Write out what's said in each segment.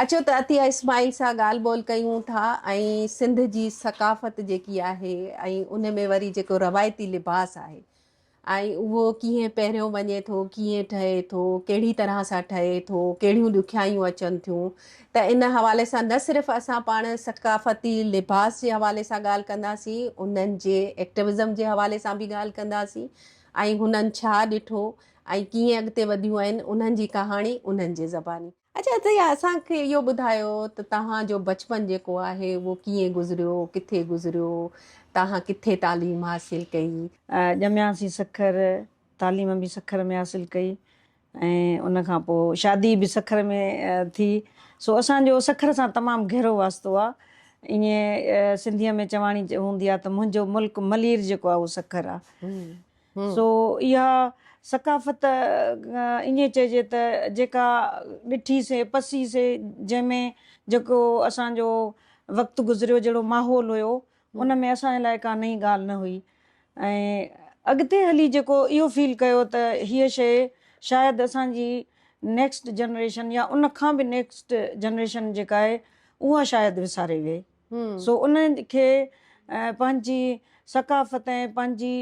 अचो त अतिया इस्माइल सां ॻाल्हि ॿोल कयूं था ऐं सिंध जी सकाफ़त जेकी आहे ऐं उन में वरी जेको रवायती लिबास आहे ऐं उहो कीअं पहिरियों वञे थो, कीअं ठहे थो, कहिड़ी तरह सां ठहे थो, कहिड़ियूं ॾुखियाइयूं अचनि थियूं। त इन हवाले सां न सिर्फ़ु असां पाण सकाफ़ती लिबास जे हवाले सां ॻाल्हि कंदासीं, उन्हनि जे एक्टिविज़म जे हवाले सां बि ॻाल्हि कंदासीं ऐं हुननि छा ॾिठो ऐं कीअं अॻिते वधियूं आहिनि उन्हनि जी कहाणी उन्हनि जे ज़बानी। अच्छा त या असांखे इहो ॿुधायो त तव्हांजो बचपन जेको आहे उहो कीअं गुज़रियो, किथे गुज़रियो, तव्हां किथे तालीम हासिलु कई? ॼमियासीं सखर, तालीम बि सखर में हासिलु कई ऐं उन खां पोइ शादी बि सखर में थी। सो असांजो सखर सां तमामु गहिरो वास्तो आहे। ईअं सिंधीअ में चवाणी हूंदी आहे त मुंहिंजो मुल्क मलीर जेको आहे उहो सखर आहे। सो इहा सकाफ़त ईअं चइजे त जेका ॾिठीसीं पसीसीं, जंहिंमें जेको असांजो वक़्तु गुज़रियो, जहिड़ो माहौल हुयो, उन में असांजे लाइ का नई ॻाल्हि न हुई। ऐं अॻिते हली जेको इहो फील कयो त हीअ शइ शायदि असांजी नेक्स्ट जनरेशन या उन खां बि नेक्स्ट जनरेशन जेका आहे उहा शायदि विसारे विए। सो उन खे पंहिंजी सकाफ़त ऐं पंहिंजी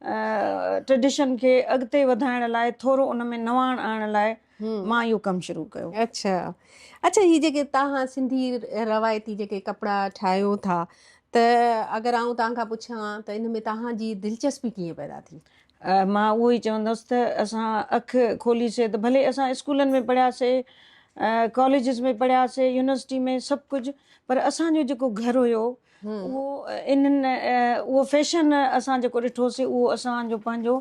ट्रेडिशन खे अॻिते वधाइण लाइ, थोरो उन में नवाण आणण लाइ मां इहो कमु शुरू कयो। अच्छा अच्छा, हीअ जेके तव्हां सिंधी रवायती जेके कपिड़ा ठाहियो था, त अगरि आउं तव्हांखां पुछां त इन में तव्हांजी दिलचस्पी कीअं पैदा थी? मां उहो ई चवंदसि त असां अखि खोलीसीं त भले असां स्कूलनि में पढ़ियासीं, कॉलेजिस में पढ़ियासीं, यूनिवर्सिटी में, सभु कुझु, पर असांजो जेको घरु हुयो उहो इन्हनि उहो फैशन असां जेको ॾिठोसीं उहो असांजो पंहिंजो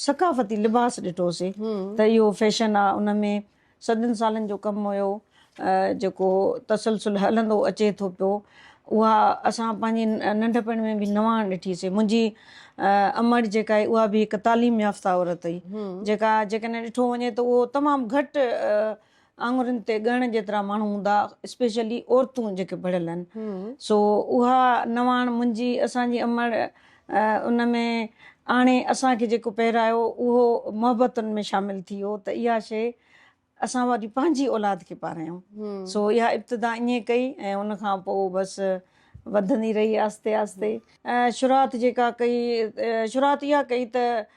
सकाफ़ती लिबास ॾिठोसीं त इहो फैशन आहे। उन में सदियुनि सालनि जो कमु हुयो जेको तसलसल हलंदो अचे थो पियो। उहा असां पंहिंजी नंढपण में बि नवाण ॾिठीसीं। मुंहिंजी अमड़ जेका आहे उहा बि हिकु तालीम याफ़्ता औरत हुई, जेका जेकॾहिं ॾिठो वञे त उहो तमामु घटि आङुरियुनि ते ॻणण जेतिरा माण्हू हूंदा, स्पेशली औरतूं जेके पढ़ियल आहिनि। सो उहा नवाण मुंहिंजी असांजी अमड़ उन में आणे असांखे जेको पहिरायो उहो मोहबतुनि में शामिलु थी वियो त इहा शइ असां वरी पंहिंजी औलाद खे पारायूं। सो इहा इब्तिदा ईअं कई ऐं उन खां पोइ बसि वधंदी रही आस्ते आस्ते। शुरूआति जेका कई, शुरूआति इहा कई त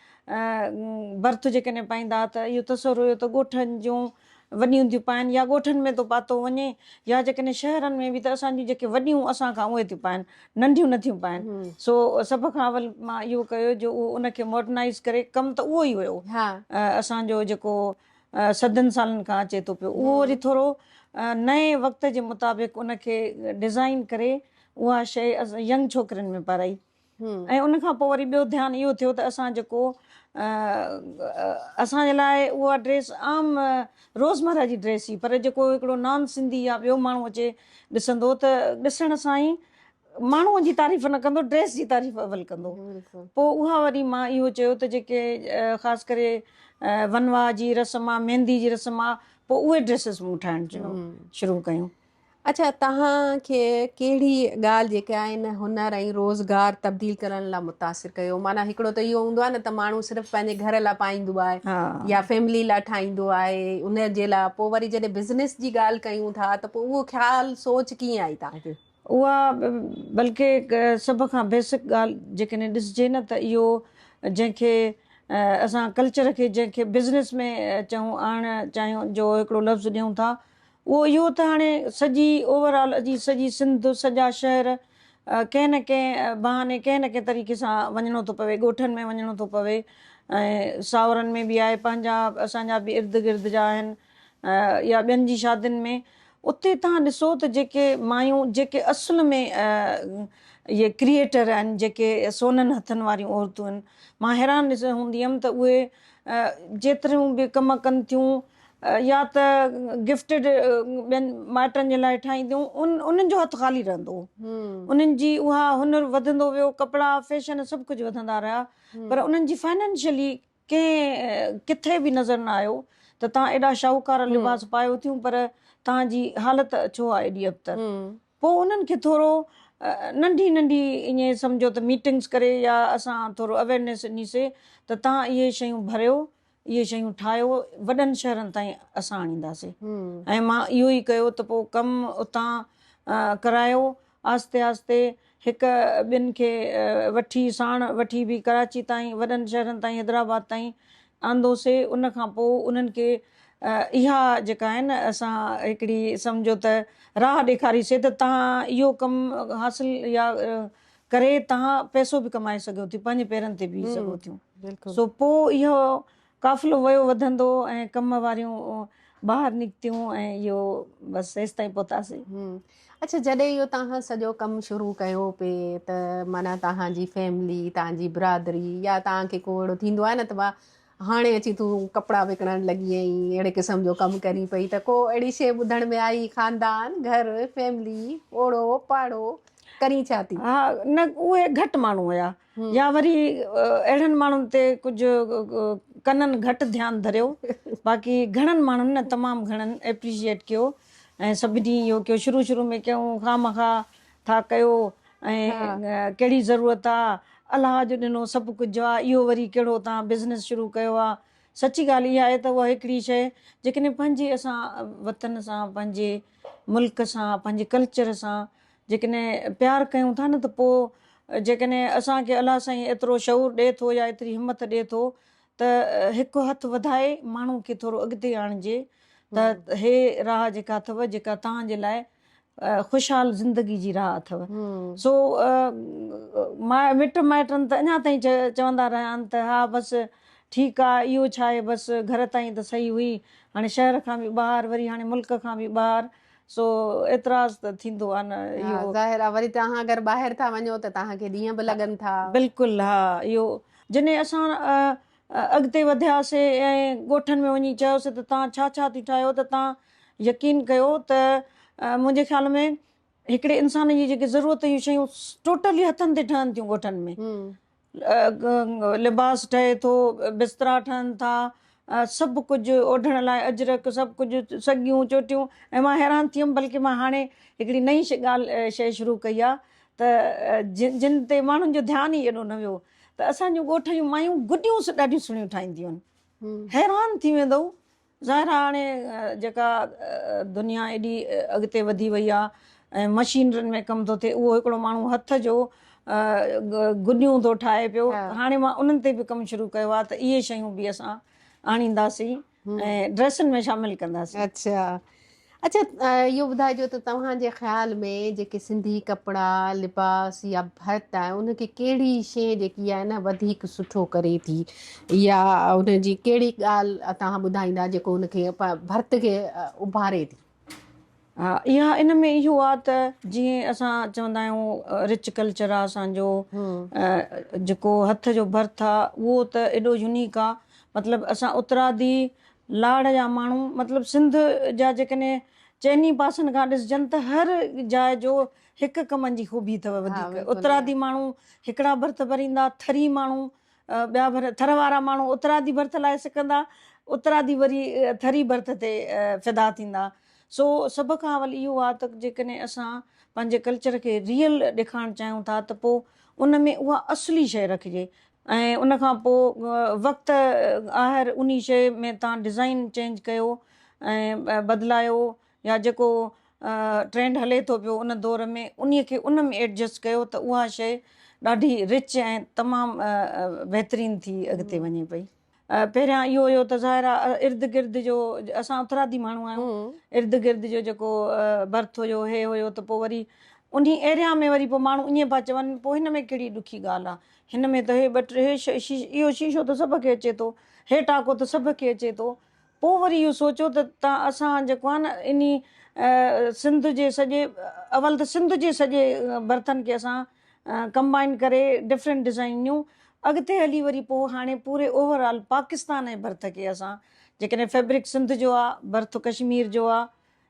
बर्थ जेकॾहिं पाईंदा त इहो तसुरु हुयो त ॻोठनि जूं वॾियूं थियूं पाइनि या ॻोठनि में थो पातो वञे, या जेकॾहिं शहरनि में बि त असांजियूं जेके वॾियूं असांखां उहे थियूं पाइनि, नंढियूं नथियूं पाइनि। सो सभ खां अवल मां इहो कयो जो उनखे मॉडर्नाइज़ करे, कमु त उहो ई हुयो असांजो जेको सदियुनि सालनि खां अचे थो पियो, उहो वरी थोरो नए वक़्त जे मुताबिक़ उनखे डिज़ाइन करे उहा शइ असां यंग छोकिरियुनि में पाराई। ऐं उन खां पोइ वरी ॿियो ध्यानु इहो थियो त असां जेको असांजे लाइ उहा ड्रेस आम रोज़मर्रा जी ड्रेस ई, पर जेको हिकिड़ो नॉन सिंधी या ॿियो माण्हू अचे ॾिसंदो त ॾिसण सां ई माण्हूअ जी तारीफ़ न कंदो, ड्रेस जी तारीफ़ अवल कंदो। पोइ उहा वरी मां इहो चयो त जेके ख़ासि करे वनवाह जी रस्म आहे, मेहंदी जी रस्म आहे, पोइ उहे ड्रेसिस मूं ठाहिण शुरू कयूं। अच्छा, तव्हांखे कहिड़ी ॻाल्हि जेके आहिनि हुनर ऐं रोज़गार तब्दील करण लाइ मुतासिर कयो? माना हिकिड़ो त इहो हूंदो आहे न त माण्हू सिर्फ़ु पंहिंजे घर लाइ पाईंदो आहे या फैमिली लाइ ठाहींदो आहे, उन जे लाइ। पोइ वरी जॾहिं बिज़नेस जी ॻाल्हि कयूं था त पोइ उहो ख़्यालु सोच कीअं आई तव्हांखे? उहा बल्कि सभ खां बेसिक ॻाल्हि जेकॾहिं ॾिसिजे न त इहो जंहिंखे असां कल्चर खे जंहिंखे बिज़नेस में चऊं आणणु चाहियूं, जो हिकिड़ो लफ़्ज़ ॾियूं था, उहो इहो त हाणे सॼी ओवरऑल अॼु सॼी सिंध, सॼा शहर कंहिं न कंहिं बहाने कंहिं न कंहिं तरीक़े सां वञिणो थो पवे, ॻोठनि में वञिणो थो पवे, ऐं सावरनि में बि आहे, पंहिंजा असांजा बि इर्द गिर्द जा आहिनि, या ॿियनि जी शादियुनि में। उते तव्हां ॾिसो त जेके मायूं जेके असुल में इहे क्रिएटर आहिनि, जेके सोननि हथनि वारियूं औरतूं आहिनि, मां हैरान हूंदी हुअमि त उहे जेतिरियूं बि कम कनि थियूं या त गिफ्टेड ॿियनि माइटनि जे लाइ ठाहींदियूं, उन्हनि जो हथु ख़ाली रहंदो हो। उन्हनि जी उहा हुनर वधंदो वियो, कपिड़ा फैशन सभु कुझु वधंदा रहिया, पर उन्हनि जी फाइनेंशियली कंहिं किथे बि नज़र न आयो त तव्हां एॾा शाहूकार लिबास पायो थियूं पर तव्हांजी हालत छो आहे एॾी अबतर। पोइ उन्हनि खे थोरो नंढी नंढी ईअं सम्झो त मीटिंग्स करे या असां थोरो अवेयरनेस ॾिनीसीं त तव्हां इहे शयूं भरियो इहे शयूं ठाहियो, वॾनि शहरनि ताईं असां आणींदासीं। ऐं मां इहो ई कयो त पोइ कमु उतां करायो, आस्ते आस्ते हिकु ॿिनि खे वठी साण वठी बि कराची ताईं, वॾनि शहरनि ताईं, हैदराबाद ताईं आंदोसीं। उन खां पोइ उन्हनि खे इहा जेका आहे न असां हिकिड़ी सम्झो त राह ॾेखारीसीं त तव्हां इहो कमु हासिलु या करे तव्हां पैसो बि कमाए सघो थियूं, पंहिंजे पेरनि ते बीह सघो थियूं। सो पोइ इहो काफ़िलो वियो वधंदो ऐं कम वारियूं ॿाहिरि निकितियूं ऐं इहो बसि हेसि ताईं पहुतासीं। अच्छा, जॾहिं इहो तव्हां सॼो कमु शुरू कयो पिए त माना तव्हांजी फैमिली, तव्हांजी बिरादरी या तव्हांखे को अहिड़ो थींदो आहे न त मां हाणे अची तूं कपिड़ा विकिणणु लॻी आहीं, अहिड़े क़िस्म जो कमु करी पई, त को अहिड़ी शइ ॿुधण में आई, ख़ानदान, घर, फैमिली, ओड़ो पाड़ो करी छा थी? हा, न उहे घटि माण्हू हुया, या वरी अहिड़नि माण्हुनि ते कुझु कननि घटि ध्यानु धरियो। बाक़ी घणनि माण्हुनि न तमामु घणनि एप्रिशिएट कयो ऐं सभिनी इहो कयो। शुरू में कयूं खामखा था कयो ऐं कहिड़ी ज़रूरत आहे, अलाह जो ॾिनो सभु कुझु आहे, इहो वरी कहिड़ो तव्हां बिज़नेस शुरू कयो आहे। सची ॻाल्हि इहा आहे त उहा हिकिड़ी शइ जेकॾहिं पंहिंजे असां वतन सां, पंहिंजे मुल्क सां, पंहिंजे कल्चर सां जेकॾहिं प्यारु कयूं था न त पोइ जेकॾहिं असांखे अलाह साईं एतिरो शऊर ॾिए थो या एतिरी हिमत ॾिए थो त हिकु हथु वधाए माण्हू खे थोरो अॻिते आणिजे त हे राह जेका अथव, जेका तव्हांजे लाइ ख़ुशहाल ज़िंदगी जी राह अथव। सो मिट माइटनि त अञा ताईं चवंदा रहिया आहिनि त हा बसि ठीकु आहे, इहो छा आहे, बसि घर ताईं त सही हुई, हाणे शहर खां बि ॿाहिरि, वरी हाणे मुल्क खां बि ॿाहिरि। सो एतिराज़ त थींदो आहे न, इहो ज़ाहिर आहे। वरी तव्हां अगरि ॿाहिरि था वञो त तव्हांखे ॾींहं बि लॻनि था। बिल्कुलु, हा। इहो जॾहिं असां अॻिते वधियासीं ऐं ॻोठनि में वञी चयोसीं त तव्हां छा छा थी ठाहियो, त तव्हां यकीन कयो त मुंहिंजे ख़्याल में हिकिड़े इंसान जी जेके ज़रूरत जूं शयूं टोटली हथनि ते ठहनि थियूं ॻोठनि में। लिबास ठहे थो, बिस्तरा ठहनि था, सभु कुझु ओढ़ण लाइ अजरक, सभु कुझु सॻियूं चोटियूं। ऐं मां हैरान थी हुयमि, बल्कि मां हाणे हिकिड़ी नई शइ शुरू कई आहे त जिन ते माण्हुनि जो ध्यानु ई एॾो न वियो, त असांजूं ॻोठ जूं मायूं गुॾियूं ॾाढियूं सुहिणियूं ठाहींदियूं आहिनि। हैरान थी वेंदो। ज़ाहिर आहे हाणे जेका दुनिया एॾी अॻिते वधी वई आहे ऐं मशीनरियुनि में कमु थो थिए, उहो हिकिड़ो माण्हू हथ जो गुॾियूं थो ठाहे पियो। हाणे मां उन्हनि ते बि कमु शुरू कयो आहे त इहे शयूं बि असां आणींदासीं ऐं ड्रेसनि में शामिलु कंदासीं। अच्छा, इहो ॿुधाइजो त तव्हांजे ख़्याल में जेके सिंधी कपिड़ा, लिबास या भर्त आहे, उनखे कहिड़ी शइ जेकी आहे न वधीक सुठो करे थी, या उनजी कहिड़ी ॻाल्हि तव्हां ॿुधाईंदा जेको उनखे भर्त खे उभारे थी? हा, इहा इन में इहो आहे त जीअं असां चवंदा आहियूं रिच कल्चर आहे असांजो, जेको हथ जो भर्त आहे उहो त एॾो यूनिक आहे। मतिलबु असां उत्तरादी लाड़ जा माण्हू, मतिलबु सिंध जा जेकॾहिं चइनी पासनि खां ॾिसजनि त हर जाइ जो हिकु कमनि जी ख़ूबी अथव वधीक। उत्तरादी माण्हू हिकिड़ा भर्त भरींदा, थरी माण्हू ॿिया थर वारा माण्हू उत्तरादी भर्त लाइ सिकंदा, उत्तरादी वरी थरी भर्त ते फ़िदा थींदा। सो सभ खां वॾी इहो आहे त जेकॾहिं असां पंहिंजे कल्चर खे रियल ॾेखारणु चाहियूं था त पोइ उन में उहा असली शइ रखिजे। ऐं उन खां पोइ वक़्तु आहिर उन शइ में तव्हां डिज़ाइन चेंज कयो ऐं बदिलायो, या जेको ट्रेंड हले थो पियो उन दौर में उन खे उन में एडजस्ट कयो त उहा शइ ॾाढी रिच ऐं तमामु बहितरीनु थी अॻिते वञे पई। पहिरियां इहो हुयो त ज़ाहिर आहे इर्द गिर्द जो, असां उत्तरादी माण्हू आहियूं, इर्द गिर्द जो जेको भर्त हुयो, हे हुयो, त पोइ वरी उन एरिया में वरी पोइ माण्हू ईअं पिया चवनि पोइ हिन में कहिड़ी ॾुखी ॻाल्हि आहे, हिन में त हे इहो शीशो त सभु खे अचे थो, हे टाको त सभु खे अचे थो। पोइ वरी इहो सोचियो त असां जेको आहे न इन सिंध जे सॼे, अवल त सिंध जे सॼे बर्तन खे असां कंबाइन करे डिफरेंट डिज़ाइनियूं, अॻिते हली वरी पोइ हाणे पूरे ओवरऑल पाकिस्तान जे भर्त खे असां जेकॾहिं फैब्रिक सिंध जो आहे, भर्त कश्मीर जो आहे,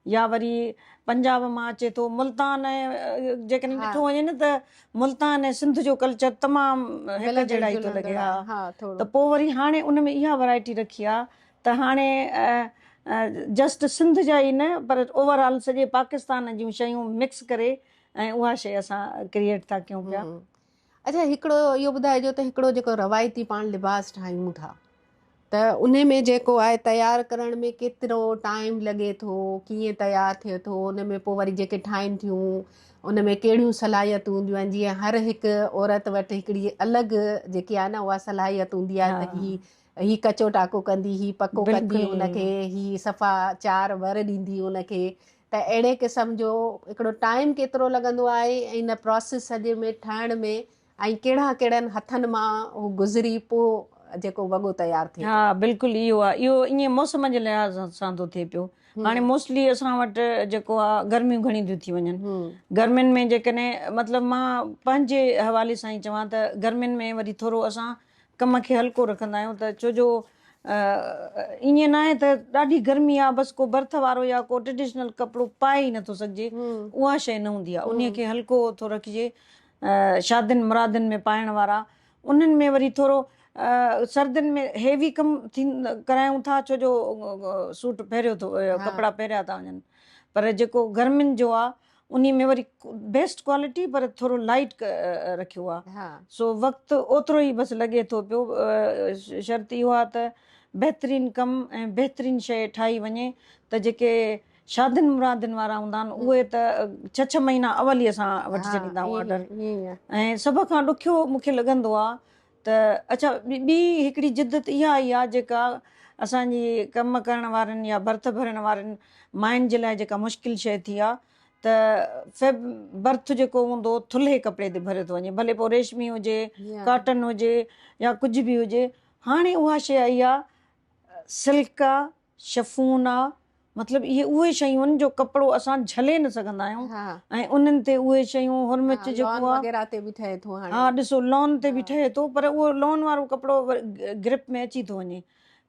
या वरी पंजाब मां अचे थो, मुल्तान ऐं जेकॾहिं ॾिठो वञे न त मुल्तान ऐं सिंध जो कल्चर तमामु हिक जहिड़ा ई थो लॻे। हा, त पोइ वरी हाणे उन में इहा वैरायटी रखी आहे त हाणे जस्ट सिंध जा ई न पर ओवरऑल सॼे पाकिस्तान जूं शयूं मिक्स करे ऐं उहा शइ असां क्रिएट था कयूं पिया। अच्छा, हिकिड़ो इहो ॿुधाइजो त हिकिड़ो जेको रवायती पाण लिबास ठाहियूं था त त उन में जेको आहे तयारु करण में केतिरो टाइम लॻे थो, कीअं तयारु थिए थो, उन में पोइ वरी जेके ठाहिनि थियूं उन में कहिड़ियूं सलाहियतूं हूंदियूं आहिनि, जीअं हर हिकु औरत वटि हिकिड़ी अलॻि जेकी आहे न उहा सलाहियत हूंदी आहे त ही कचो टाको कंदी, ही पको कंदी उनखे, ही सफ़ा चार वर ॾींदी उनखे। त अहिड़े क़िस्म जो हिकिड़ो टाइम केतिरो लॻंदो आहे ऐं इन प्रोसेस सॼे में ठाहिण में, ऐं कहिड़नि हथनि मां उहो गुज़री पोइ जेको वॻो तयारु थिए। हा बिल्कुलु इहो आहे, इहो ईअं मौसम जे लिहाज़ सां थो थिए पियो। हाणे मोस्टली असां वटि जेको आहे गर्मियूं घणियूं थियूं थी वञनि, गर्मियुनि में जेकॾहिं मतिलबु मां पंहिंजे हवाले सां ई चवां त गर्मियुनि में वरी थोरो असां कम खे हल्को रखंदा आहियूं, त छो जो ईअं न आहे त ॾाढी गर्मी आहे बसि को बर्थ वारो या को ट्रेडिशनल कपिड़ो पाए ई नथो सघिजे, उहा शइ न हूंदी आहे, उन खे हल्को थो रखिजे। शादियुनि मुरादियुनि में पाइण वारा उन्हनि में वरी थोरो सर्दियुनि में हेवी कमु करायूं था, छो जो सूट पहिरियो थो कपिड़ा पहिरिया था वञनि, पर जेको गर्मियुनि जो आहे उन में वरी बेस्ट क्वालिटी पर थोरो लाइट रखियो आहे। सो वक़्तु ओतिरो ई बसि लॻे थो पियो। शर्त इहो आहे त बहितरीनु कमु ऐं बहितरीनु शइ ठाही वञे, त जेके शादियुनि मुरादियुनि वारा हूंदा आहिनि उहे त 6 महीना अवल ई असां वठी छॾींदा आहियूं ऑर्डर। ऐं सभ खां ॾुखियो मूंखे लॻंदो आहे त अच्छा ॿी हिकिड़ी जिदत इहा ई आहे जेका असांजी कमु करण वारनि या बर्थ भरण वारनि माइनि जे लाइ जेका मुश्किल शइ थी आहे, त बर्थ जेको हूंदो थुल्हे कपिड़े ते भरियो थो वञे, भले पोइ रेशमी हुजे, कॉटन हुजे या कुझु बि हुजे। हाणे उहा शइ आई आहे सिल्क आहे, शफून आहे, मतिलबु इहे उहे शयूं आहिनि जो कपिड़ो असां झले न सघंदा आहियूं, ऐं उन्हनि ते उहे शयूं हुरमिच जेको आहे, हा ॾिसो लॉन ते बि ठहे थो, पर उहो लॉन वारो कपिड़ो ग्रिप में अची थो वञे,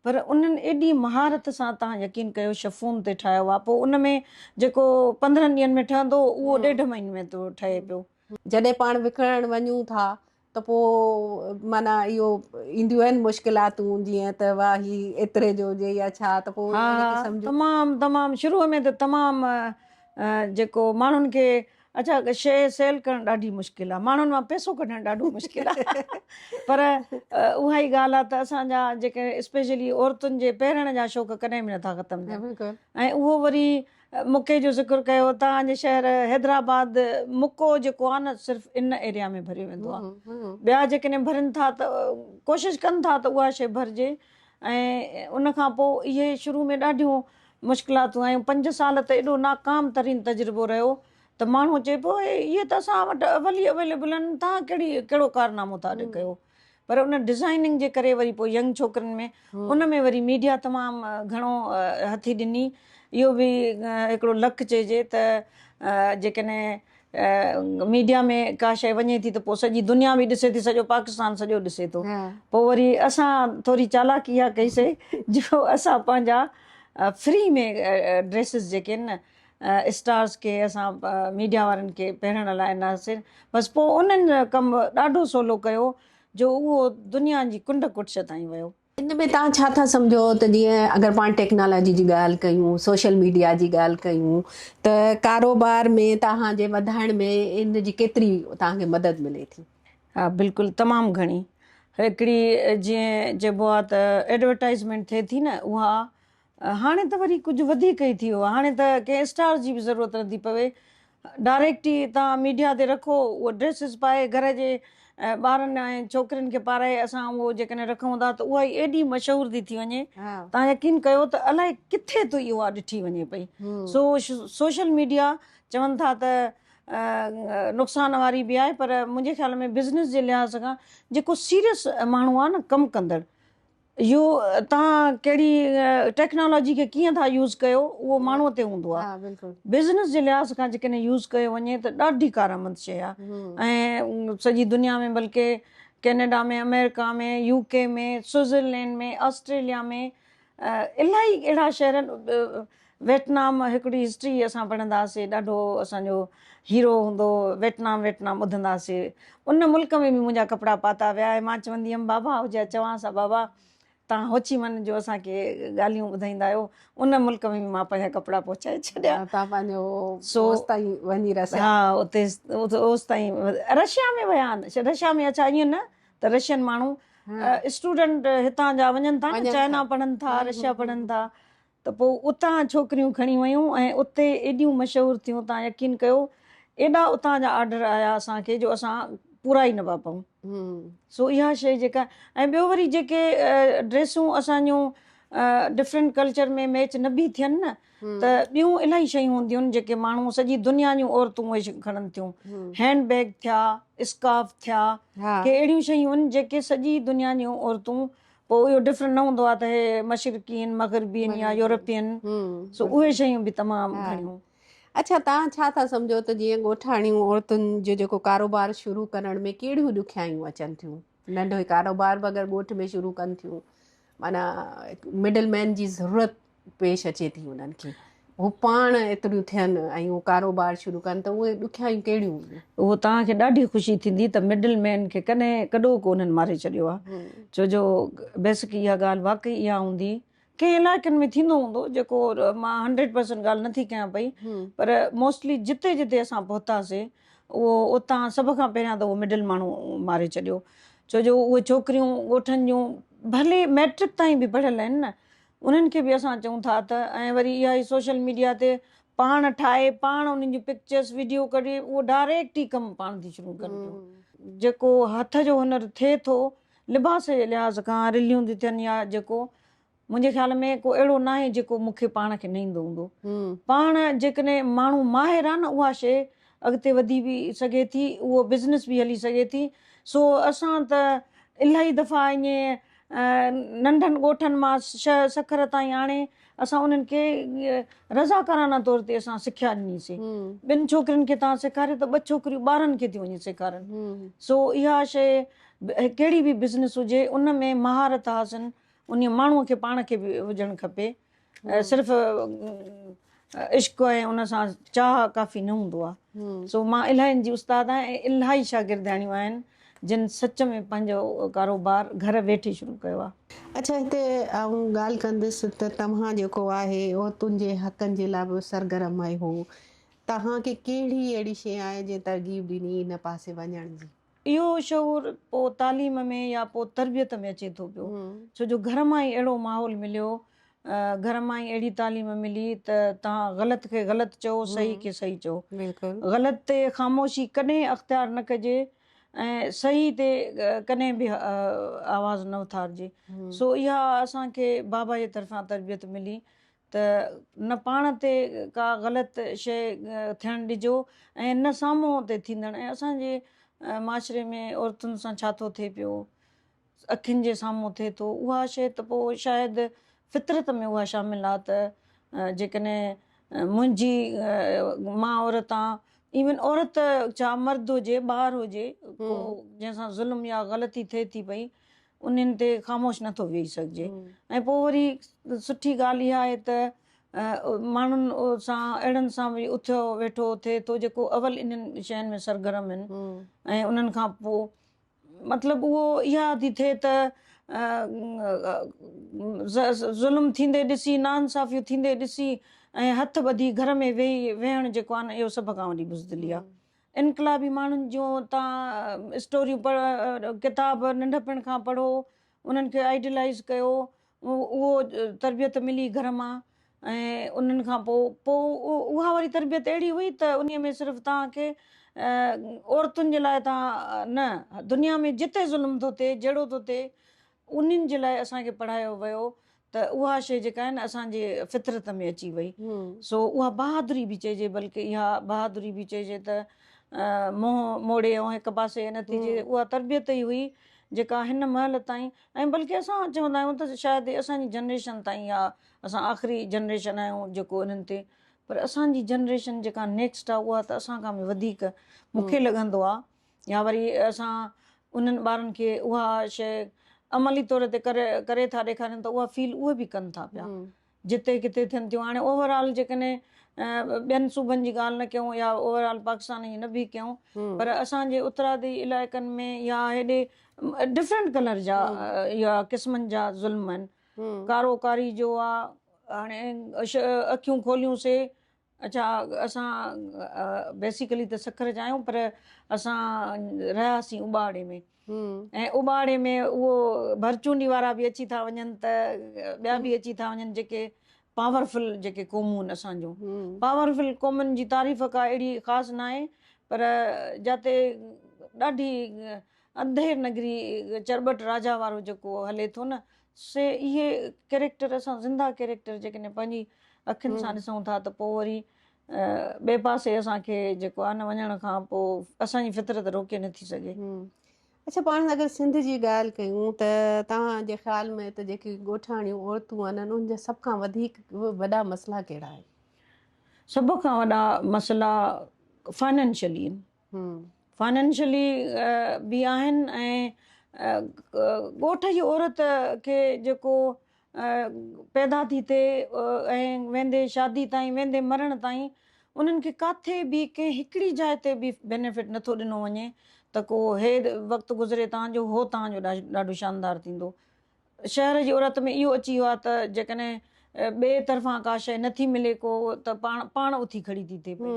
पर उन्हनि एॾी महारत सां तव्हां यकीन कयो शफून ते ठाहियो आहे, पोइ उन में जेको 15 ॾींहंनि में ठहंदो उहो 1.5 महीने में थो ठहे पियो। जॾहिं पाण विकिणण वञूं था त पोइ माना इहो ईंदियूं आहिनि मुश्किलातूं, जीअं त वाह ही एतिरे जो हुजे या छा, त पोइ तमामु शुरूअ में त तमामु जेको माण्हुनि खे अच्छा शइ सेल करणु ॾाढी मुश्किल आहे, माण्हुनि मां पैसो कढणु ॾाढो मुश्किल आहे पर उहा ई ॻाल्हि आहे त असांजा जेके स्पेशली औरतुनि जे पहिरण जा शौक़ कॾहिं बि नथा ख़तमु थियनि। ऐं उहो वरी मुके जो ज़िक्र कयो, तव्हांजे शहर हैदराबाद मुको जेको आहे न सिर्फ़ु इन एरिया में भरियो वेंदो आहे, ॿिया जेकॾहिं भरनि था त कोशिशि कनि था त उहा शइ भरिजे। ऐं उन खां पोइ इहे शुरू में ॾाढियूं मुश्किलातूं आयूं, 5 साल त एॾो नाकाम तरीन तजुर्बो रहियो त माण्हू चए पियो इहे त असां वटि अवल ई अवेलेबल आहिनि, तव्हां कहिड़ो कारनामो था कयो। पर उन डिज़ाइनिंग जे करे वरी पोइ यंग छोकिरनि में उन में वरी मीडिया तमामु घणो हथी ॾिनी। इहो बि हिकिड़ो लक चइजे त जेकॾहिं मीडिया में का शइ वञे थी त पोइ सॼी दुनिया बि ॾिसे थी, सॼो पाकिस्तान सॼो ॾिसे थो। पोइ वरी असां थोरी चालाकी इहा कईसीं जो असां पंहिंजा फ्री में ड्रेसिस जेके आहिनि न स्टार्स खे असां मीडिया वारनि खे पहिरण लाइ ॾिनासीं, बसि पोइ उन्हनि कमु ॾाढो सवलो कयो जो उहो दुनिया जी कुंड कुड़श ताईं वियो। इन में तव्हां छा था सम्झो त जीअं अगरि पाण टेक्नोलॉजी जी ॻाल्हि कयूं, सोशल मीडिया जी ॻाल्हि कयूं, त कारोबार में तव्हांजे वधाइण में इन जी केतिरी तव्हांखे मदद मिले थी? हा बिल्कुलु तमामु घणी। हिकिड़ी जीअं चइबो आहे त एडवर्टाइज़मेंट थिए थी न, उहा हाणे त वरी कुझु वधीक ई थी वियो आहे। हाणे त कंहिं स्टार जी बि ज़रूरत नथी पवे, डायरेक्ट ई तव्हां मीडिया ते रखो, उहो ड्रेसिस पाए घर जे ॿारनि ऐं छोकिरियुनि खे पाराए असां उहो जेकॾहिं रखूं था त उहा ई एॾी मशहूरु थी थी वञे, तव्हां यकीन कयो त अलाए किथे तो इहा ॾिठी वञे पई। सोशल मीडिया चवनि था त नुक़सान वारी बि आहे, पर मुंहिंजे ख़्याल में बिज़नेस जे लिहाज़ खां जेको सीरियस माण्हू आहे न कमु कंदड़, इहो तव्हां कहिड़ी टेक्नोलॉजी खे कीअं था यूज़ कयो उहो माण्हूअ ते हूंदो आहे। बिज़नेस जे लिहाज़ खां जेकॾहिं यूज़ कयो वञे त ॾाढी कारआमद शइ आहे। ऐं सॼी दुनिया में बल्कि कैनेडा में, अमेरिका में, यूके में, स्विट्ज़रलैंड में, ऑस्ट्रेलिया में इलाही अहिड़ा शहर आहिनि। वियतनाम हिकिड़ी हिस्ट्री असां पढ़ंदा हुआसीं, ॾाढो असांजो हीरो हूंदो, वियतनाम वठंदा हुआसीं, उन मुल्क में बि मुंहिंजा कपिड़ा पाता विया। ऐं मां चवंदी हुअमि बाबा हुजे चवांसि हा बाबा तव्हां होचीमन जो असांखे ॻाल्हियूं ॿुधाईंदा आहियो, उन मुल्क में बि मां पंहिंजा कपिड़ा पहुचाए छॾिया। हा उते ओसि ताईं रशिया में विया आहिनि, रशिया में अच्छा ईअं न त रशियन माण्हू स्टूडेंट हितां जा वञनि था न, चाइना पढ़नि था, रशिया पढ़नि था, त पोइ उतां छोकिरियूं खणी वयूं ऐं उते एॾियूं मशहूरु थियूं, तव्हां यकीन कयो एॾा उतां जा ऑर्डर आया असांखे जो असां पूरा ई न पिया पाऊं। सो इहा शइ जेका, ऐं ॿियो वरी जेके ड्रेसूं असांजूं डिफरेंट कल्चर में मैच न बि थियनि न, त ॿियूं इलाही शयूं हूंदियूं आहिनि जेके माण्हू सॼी दुनिया जूं औरतूं उहे खणनि थियूं। हैंडबैग थिया, स्कार्फ थिया, के अहिड़ियूं शयूं आहिनि जेके सॼी दुनिया जूं औरतूं, पोइ इहो डिफरेंट न हूंदो आहे त हे मशरक़ी आहिनि, मग़रबी आहिनि या यूरोपियन, सो उहे शयूं बि तमामु घणियूं। अच्छा, तव्हां छा था सम्झो त जीअं ॻोठाणियूं औरतुनि जो जेको कारोबार शुरू करण में कहिड़ियूं ॾुखियायूं अचनि थियूं? नंढो कारोबार बि अगरि ॻोठ में शुरू कनि थियूं, माना मिडल मैन जी ज़रूरत पेश अचे थी उन्हनि खे, हू पाण एतिरियूं थियनि ऐं उहो कारोबार शुरू कनि, त उहे ॾुखियायूं कहिड़ियूं हूंदियूं? उहो तव्हांखे ॾाढी ख़ुशी थींदी त मिडल मैन खे कॾहिं कॾो को उन्हनि मारे छॾियो आहे, छो जो बेसिक इहा ॻाल्हि वाक़ई इहा हूंदी। कंहिं इलाइक़नि में थींदो हूंदो, जेको मां 100% ॻाल्हि नथी कयां पई, पर मोस्टली जिते जिते असां पहुतासीं उहो उतां सभ खां पहिरियां त उहो मिडल माण्हू मारे छॾियो, छो जो उहे छोकिरियूं ॻोठनि जूं भले मैट्रिक ताईं बि पढ़ियल आहिनि न, उन्हनि खे बि असां चऊं था त, ऐं वरी इहा ई सोशल मीडिया ते पाण ठाहे, पाण उन्हनि जी पिक्चर्स वीडियो कढे, उहो डायरेक्ट ई कमु पाण थी शुरू कनि थियूं। जेको हथ जो हुनर थिए थो, लिबास जे लिहाज़ खां रिलियूं थी थियनि या जेको, मुंहिंजे ख़्याल में को अहिड़ो न आहे जेको मूंखे पाण खे न ईंदो हूंदो। पाण जेकॾहिं माण्हू माहिर आहे न, उहा शइ अॻिते वधी बि सघे थी, उहो बिज़नेस बि हली सघे थी। सो असां त इलाही दफ़ा ईअं नंढनि ॻोठनि मां 6 सखर ताईं आणे असां उन्हनि खे रज़ाकाराना तौर ते असां सिखिया ॾिनीसीं। 2 छोकिरियुनि खे तव्हां सेखारियो त 2 छोकिरियूं 12 खे थी वञी सेखारनि। सो इहा शइ कहिड़ी बि बिज़नेस हुजे उन में महारत हासिल उन माण्हूअ खे पाण खे बि हुजणु खपे, सिर्फ़ु इश्क ऐं उन सां चाह काफ़ी न हूंदो आहे। सो मां इलाहियुनि जी उस्ताद आहियां ऐं इलाही शागिर्दाणियूं आहिनि जिन सच में पंहिंजो कारोबार घर वेठे शुरू कयो आहे। अच्छा, हिते आऊं ॻाल्हि कंदसि त तव्हां जेको आहे औरतुनि जे हक़नि जे लाइ बि सरगर्म आहियो, तव्हांखे कहिड़ी अहिड़ी शइ आहे जंहिं तरगीब ॾिनी इन पासे वञण जी? इहो शौर पोइ तालीम में या पोइ तरबियत में अचे थो पियो, छो जो घर मां ई अहिड़ो माहौल मिलियो, घर मां ई अहिड़ी तालीम मिली त तव्हां ग़लति खे ग़लति चओ, सही खे सही चओ। ग़लति ते ख़ामोशी कॾहिं अख़्तियार न कजे ऐं सही ते कॾहिं बि आवाज़ न उथारिजे। सो इहा असांखे बाबा जे तरफ़ां तरबियत मिली त न पाण ते का ग़लति शइ थियणु ॾिजो ऐं न साम्हूं ते थींदड़। ऐं असांजे माशरे में औरतुनि सां छा थो थिए पियो, अखियुनि जे साम्हूं थिए थो, उहा शइ त पोइ शायदि फितरत में उहा शामिल आहे त जेकॾहिं मुंहिंजी मां औरत आं, इवन औरत छा मर्द हुजे, ॿार हुजे, जंहिंसां ज़ुल्म या ग़लती थिए थी पई, उन्हनि ते ख़ामोश नथो वेही सघिजे। ऐं पोइ वरी सुठी ॻाल्हि इहा आहे त माण्हुनि सां अहिड़नि सां बि उथियो वेठो थिए थो जेको अवल इन्हनि शयुनि में सरगर्म आहिनि ऐं उन्हनि खां पोइ मतिलबु उहो इहा थी थिए त ज़ुल्म थींदे ॾिसी, नाइंसाफ़ियूं थींदे ॾिसी ऐं हथ ॿधी घर में वेहणु जेको आहे न, इहो सभ खां वॾी बुज़दिली आहे। इनकलाबी माण्हुनि जूं तव्हां स्टोरियूं किताब नंढपण खां पढ़ो, उन्हनि खे आइडियलाइज़ कयो, उहो तरबियत मिली घर मां ऐं उन्हनि खां पोइ उहा वरी तरबियत अहिड़ी हुई त उन में सिर्फ़ु तव्हांखे औरतुनि जे लाइ तव्हां न, दुनिया में जिते ज़ुल्म थो थिए, जहिड़ो थो थिए, उन्हनि जे लाइ असांखे पढ़ायो वियो त उहा शइ जेका आहे न असांजे फितरत में अची वई। सो उहा बहादुरी बि चइजे, बल्कि इहा बहादुरी बि चइजे त मुंहुं मोड़े ऐं हिकु पासे नतीजे, उहा तरबियत ई हुई जेका हिन महिल ताईं, ऐं बल्कि असां चवंदा आहियूं त शायदि असांजी जनरेशन ताईं, या असां आख़िरी जनरेशन आहियूं जेको इन्हनि ते, पर असांजी जनरेशन जेका नेक्स्ट आहे उहा त असां खां बि वधीक मूंखे लॻंदो आहे, या वरी असां उन्हनि ॿारनि खे उहा शइ अमली तौर ते करे था ॾेखारनि त उहा फील उहे बि कनि था पिया जिते किथे थियनि थियूं। हाणे ओवरऑल जेकॾहिं ॿियनि सूबनि जी ॻाल्हि न कयूं या ओवरऑल पाकिस्तान जी न बि कयूं, पर असांजे उत्तरादी इलाइक़नि में या हेॾे डिफरेंट कलर जा या क़िस्मनि जा ज़ुल्म आहिनि। कारो कारी जो आहे, हाणे अखियूं खोलियूंसीं अच्छा, असां बेसिकली त सखर जा आहियूं, पर असां रहियासीं उॿाड़े में, ऐं उॿाड़े में उहो भरचूंडी वारा बि अची था वञनि त ॿिया बि अची था वञनि जेके पावरफुल जेके क़ौमूं आहिनि असांजो। पावरफुल क़ौमुनि जी तारीफ़ का अहिड़ी ख़ासि न आहे, पर जिते ॾाढी अंधेर नगरी चरबट राजा वारो जेको हले थो न, से इहे कैरेक्टर असां ज़िंदा कैरेक्टर जेकॾहिं पंहिंजी अखियुनि सां ॾिसूं था त पोइ वरी ॿिए पासे असांखे जेको आहे न वञण खां पोइ असांजी फितरत रोके नथी सघे। अच्छा, पाण अगरि सिंध जी ॻाल्हि कयूं त तव्हांजे ख़्याल में त जेकी ॻोठाणियूं औरतूं आहिनि उन जा सभ खां वधीक वॾा मसइला कहिड़ा आहिनि? सभ खां वॾा मसइला फाइनेंशियली आहिनि। फाइनेंशियली बि आहिनि, ऐं ॻोठ जी औरत खे जेको पैदा थी थिए ऐं वेंदे शादी ताईं, वेंदे मरण ताईं, उन्हनि खे किथे बि कंहिं हिकिड़ी जाइ ते बि बेनिफिट नथो ॾिनो वञे त को हे वक़्तु गुज़रे तव्हांजो, हो तव्हांजो ॾाढो शानदार थींदो। शहर जी औरत में इहो अची वियो आहे त जेकॾहिं ॿिए तरफ़ां का शइ नथी मिले को त पाण उथी खड़ी थी थिए पई।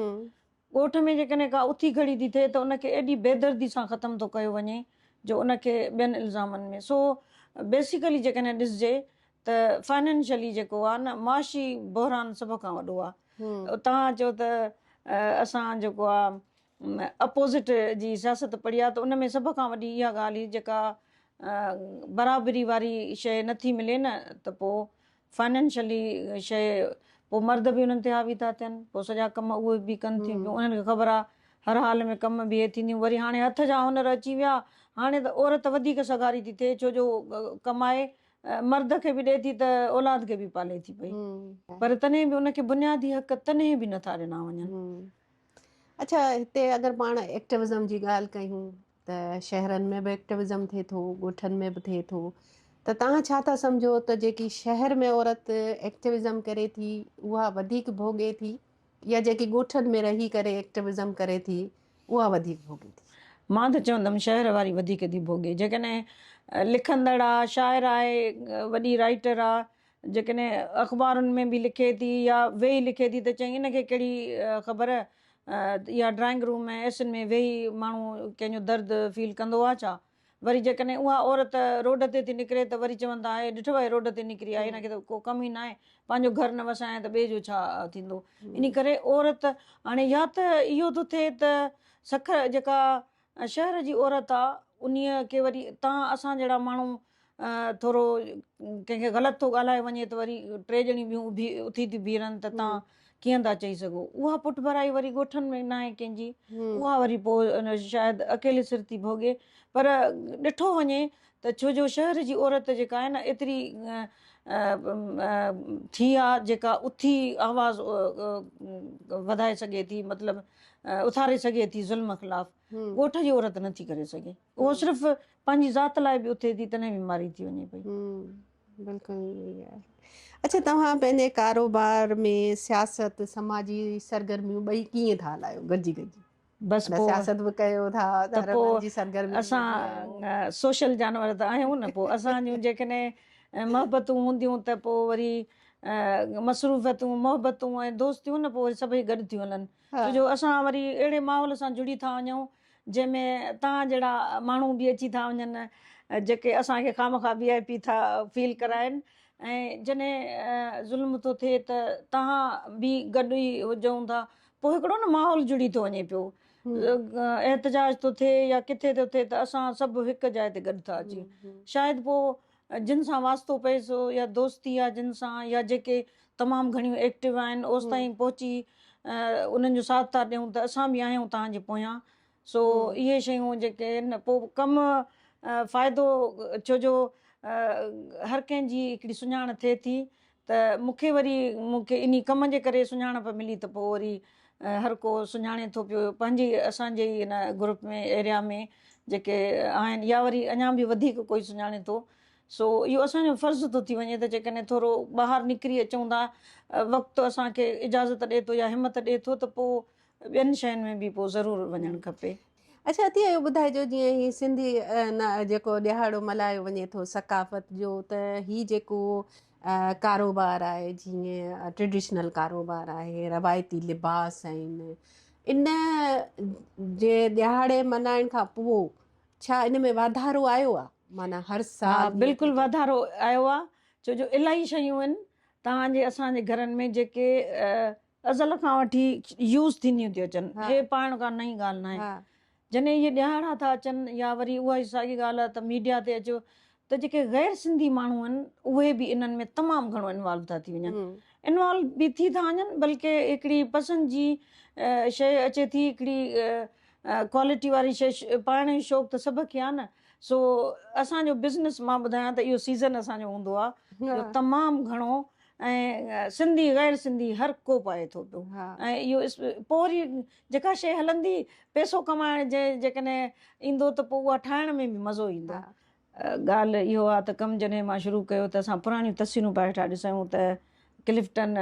ॻोठ में जेकॾहिं का उथी खड़ी थी थिए त उनखे एॾी बेदर्दी सां ख़तमु थो कयो वञे जो उनखे ॿियनि इल्ज़ामनि में। सो बेसिकली जेकॾहिं ॾिसिजे त फाइनेंशियली जेको आहे न, माशी बहरान सभ खां वॾो आहे। तव्हां चओ त असां जेको आहे अपोज़िट जी सियासत पढ़ी आहे त उन में सभ खां वॾी इहा ॻाल्हि हुई जेका बराबरी वारी शइ नथी मिले न, त पोइ फाइनेंशियली शइ पोइ मर्द बि उन्हनि ते हावी था थियनि, पोइ सॼा कम उहे बि कनि थियूं पियूं। उन्हनि खे ख़बर आहे हर हाल में कम बि इहे थींदियूं। वरी हाणे हथ जा हुनर अची विया, हाणे त औरत वधीक सगारी थी थिए, छो जो कमाए मर्द खे बि ॾिए थी त औलाद खे बि पाले थी पई, पर तॾहिं बि उनखे बुनियादी हक़ तॾहिं बि नथा ॾिना वञनि। अच्छा, हिते अगरि पाण एक्टिविज़म जी ॻाल्हि कयूं त शहरनि में बि एक्टिविज़म थिए थो, ॻोठनि में बि थिए थो, त तव्हां छा था सम्झो त जेकी शहर में औरत एक्टिविज़म करे थी उहा वधीक भोॻे थी, या जेकी ॻोठनि में रही करे एक्टिविज़म करे थी उहा वधीक भोॻे थी? मां त चवंदमि शहर वारी वधीक थी भोॻे। जेकॾहिं लिखंदड़ आहे, शाइर आहे, वॾी राइटर आहे, जेकॾहिं अख़बारुनि में बि लिखे थी या वेही लिखे थी त चई इनखे कहिड़ी ख़बर, या ड्राइंग रूम में एसिन में वेही माण्हू कंहिंजो दर्द फील कंदो आहे छा। वरी जेकॾहिं उहा औरत रोड ते थी निकिरे त वरी चवंदा आहे ॾिठो आहे रोड ते निकिरी आहे, हिनखे त को कम ई न आहे, पंहिंजो घर न वसाए त ॿिए जो छा थींदो। इन करे औरत हाणे या त इहो थो थिए त सखर जेका शहर जी औरत आहे उन्हीअ खे वरी असां जहिड़ा माण्हू थोरो कंहिंखे ग़लति थो ॻाल्हाए वञे त वरी टे ॼणी ॿियूं उथी थी बीहनि त तव्हां कीअं था चई सघो। उहा पुठ भराई वरी ॻोठनि में न आहे कंहिंजी, उहा वरी पोइ शायदि अकेले सिर थी भोॻे। पर ॾिठो वञे त छो जो शहर जी औरत जेका आहे न एतिरी थी आहे जेका उथी आवाज़ वधाए सघे थी, मतिलबु उथारे सघे थी ज़ुल्म ख़िलाफ़, ॻोठ जी औरत नथी करे सघे। उहो सिर्फ़ु पंहिंजी ज़ात लाइ बि उथे थी तॾहिं बि मारी थी वञे पई। बिल्कुलु। अच्छा, तव्हां पंहिंजे कारोबार में सियासत, समाजी सरगर्मियूं ॿई कीअं था हलायो गॾिजी? बसि पोइ सियासत बि कयो था त पोइ असां सोशल जानवर त आहियूं न, पोइ असांजूं जेकॾहिं मोहबतूं हूंदियूं त पोइ वरी मसरूफ़ियतूं, मोहबतूं ऐं दोस्तियूं न पोइ सभई गॾु थियूं हलनि। छो जो असां वरी अहिड़े माहौल सां जुड़ी था वञूं जंहिंमें तव्हां जहिड़ा माण्हू बि अची था वञनि जेके असांखे खामखा VIP था फील कराइनि, ऐं जॾहिं ज़ुल्म थो थिए त तव्हां बि गॾु ई हुजऊं था, पोइ हिकिड़ो न माहौल जुड़ी थो वञे पियो। एहतजाज थो थिए या किथे थो थिए त असां सभु हिकु जाइ ते गॾु था अचूं। शायदि पोइ जिन सां वास्तो पए सो या दोस्ती आहे जिन सां, या जेके तमामु घणियूं एक्टिव आहिनि ओसि ताईं पहुची उन्हनि जो साथ था ॾियूं त असां बि आहियूं तव्हांजे पोयां। सो इहे शयूं जेके आहिनि पोइ कमु फ़ाइदो, छो जो हर कंहिंजी हिकिड़ी सुञाण थिए थी त मूंखे इन कम जे करे सुञाणप मिली त पोइ वरी हर को सुञाणे थो पियो पंहिंजी असांजे हिन ग्रुप में, एरिया में जेके आहिनि, या वरी अञा बि वधीक कोई सुञाणे थो। सो इहो असांजो फ़र्ज़ु थो थी वञे त जेकॾहिं थोरो ॿाहिरि निकिरी अचूं था, वक़्तु असांखे इजाज़त ॾिए थो या हिमत ॾिए थो त पोइ ॿियनि शयुनि में बि पोइ ज़रूरु वञणु खपे। अच्छा, अती इहो ॿुधाइजो जीअं ही सिंधी जेको ॾिहाड़ो मल्हायो वञे थो सकाफ़त जो, त ही जेको कारोबार आहे, जीअं ट्रेडिशनल कारोबार आहे, रवायती लिबास आहिनि, इन जे ॾियारे मल्हाइण खां पोइ छा इन में वाधारो आयो आहे? माना हर हा साल बिल्कुलु वाधारो आयो आहे, छो जो इलाही शयूं आहिनि तव्हांजे असांजे घरनि में जेके अज़ल खां वठी यूज़ थींदियूं थियूं अचनि, हे पाइण खां नई ॻाल्हि न आहे। हा जॾहिं इहे ॾियारा था अचनि या वरी उहा ई साॻी ॻाल्हि आहे त मीडिया ते अचो त जेके गैर सिंधी माण्हू आहिनि उहे बि इन्हनि में तमामु घणो इन्वॉल्व था थी वञनि, इन्वॉल्व बि थी था वञनि, बल्कि हिकिड़ी पसंदि जी शइ अचे थी, हिकिड़ी क्वालिटी वारी शइ पाइण जो शौक़ु त सभु खे आहे न। सो असांजो बिज़नेस मां ॿुधायां त इहो सीज़न असांजो हूंदो आहे जो तमामु घणो ऐं सिंधी गैर सिंधी हर को पाए थो पियो। ऐं इहो पोइ वरी जेका शइ हलंदी पैसो कमाइण जेकॾहिं ईंदो त पोइ उहा ठाहिण में बि मज़ो ईंदो। ॻाल्हि इहो आहे त कमु जॾहिं मां शुरू कयो त असां पुराणियूं तस्वीरूं पाए वेठा ॾिसूं त क्लिफ्टन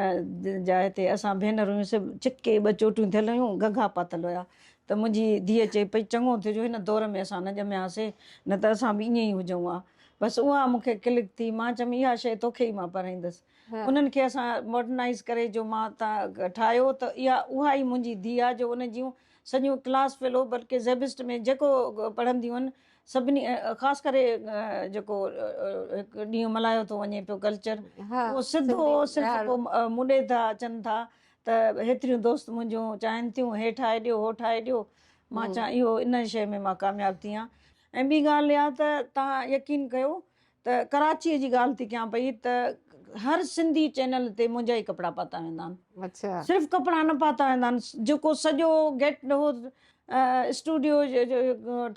जा हिते असां भेनरूं हुयूं, चिके 2 चोटियूं थियल हुयूं, गगा पातल हुया, त मुंहिंजी धीअ चए पई चङो थियो जो हिन दौर में असां न ॼमियासीं, न त असां बि ईअं ई हुजूं हा। बसि उहा मूंखे क्लिक थी, मां चयमि इहा शइ तोखे ई मां पाराईंदसि। उन्हनि खे असां मॉडर्नाइज़ करे जो मां तव्हां ठाहियो त इहा उहा ई मुंहिंजी धीउ आहे जो उन जूं सॼियूं क्लास फेलो, बल्कि ज़ेबिस्ट में जेको पढ़ंदियूं आहिनि सभिनी, ख़ासि करे जेको हिकु ॾींहुं मल्हायो थो वञे पियो कल्चर, उहो सिधो सिर्फ़ु पोइ मुॾे था अचनि था त हेतिरियूं दोस्त मुंहिंजूं चाहिनि थियूं हे ठाहे ॾियो हो ठाहे ॾियो। मां चाहियां इहो इन शइ में मां कामयाबु थी आहियां। ऐं ॿी ॻाल्हि इहा त तव्हां यकीन कयो त कराचीअ जी ॻाल्हि थी कयां पई त हर सिंधी चैनल ते मुंहिंजा ई कपिड़ा पाता वेंदा आहिनि। अच्छा, सिर्फ़ु कपिड़ा न पाता वेंदा आहिनि, जेको सॼो गेट हो स्टूडियो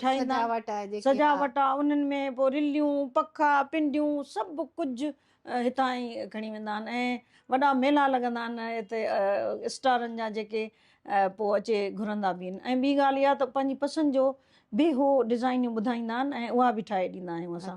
ठाहींदा आहिनि, सजावट आहे उन्हनि में, पोइ रिलियूं पखा पिंडियूं सभु कुझु हितां ई खणी वेंदा आहिनि। ऐं वॾा मेला लॻंदा आहिनि हिते स्टारनि जा जेके, पोइ अचे घुरंदा बि आहिनि। ऐं ॿी ॻाल्हि इहा त पंहिंजी पसंदि जो बि हो डिज़ाइनियूं ॿुधाईंदा आहिनि ऐं उहा बि ठाहे ॾींदा आहियूं असां।